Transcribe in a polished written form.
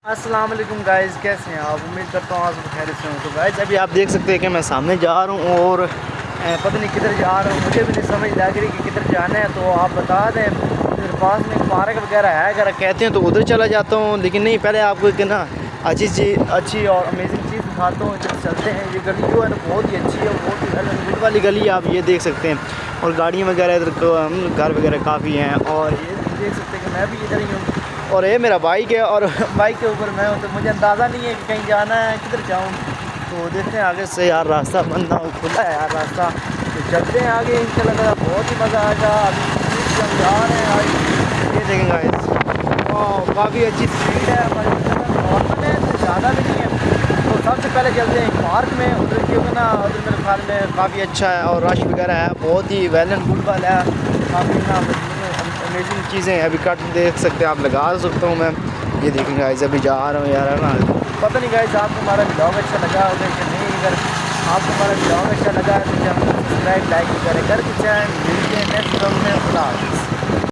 अस्सलाम वालेकुम गाइस, कैसे हैं आप? उम्मीद करता हूँ आप सब खैरियत से हों। तो गाइस अभी आप देख सकते हैं कि मैं सामने जा रहा हूँ और पता नहीं किधर जा रहा हूँ, मुझे भी नहीं समझ लग रही कि किधर जाना है। तो आप बता दें, इधर पास में पार्क वगैरह है, अगर कहते हैं तो उधर चला जाता हूँ। लेकिन नहीं, पहले आपको एक ना अच्छी और अमेजिंग चीज़ दिखाता हूँ। इधर चलते हैं। ये गली जो है ना बहुत ही अच्छी है, बहुत ही वेल गुड वाली गली है, आप ये देख सकते हैं। और गाड़ियाँ वगैरह इधर घर वगैरह काफ़ी हैं। और ये देख सकते हैं कि मैं भी इधर ही हूँ और ये मेरा बाइक है और बाइक के ऊपर मैं हूँ। तो मुझे अंदाज़ा नहीं है कि कहीं जाना है, किधर जाऊँ। तो देखते हैं आगे से यार, रास्ता बंद ना हो, खुला है यार रास्ता। तो चलते हैं आगे, इंशाल्लाह बहुत ही मज़ा आएगा। अभी हम जा रहे हैं आज, ये देखेंगे गाइस। और काफ़ी अच्छी स्पीड है हमारी, नॉर्मल है तो ज़्यादा भी नहीं है। तो सबसे पहले चलते हैं पार्क में, उधर क्योंकि ना उधर मेरे ख्याल में काफ़ी अच्छा है और रश वगैरह है, बहुत ही वेल एंड गुड वाला है। काफ़ी ना अमेजिंग चीज़ें हैं। अभी कट देख सकते हैं आप, लगा सकता हूँ मैं। ये देखेंगे गाइस, अभी जा रहा हूँ यार, है ना। पता नहीं गाइस आपको हमारा ब्लॉग अच्छा लगा होगा कि नहीं। अगर आपको हमारा ब्लॉग अच्छा लगा है तो चैनल को सब्सक्राइब लाइक वगैरह करके चैनल मिलते हैं नेक्स्ट ब्लॉग में। खुदा हाफिज़।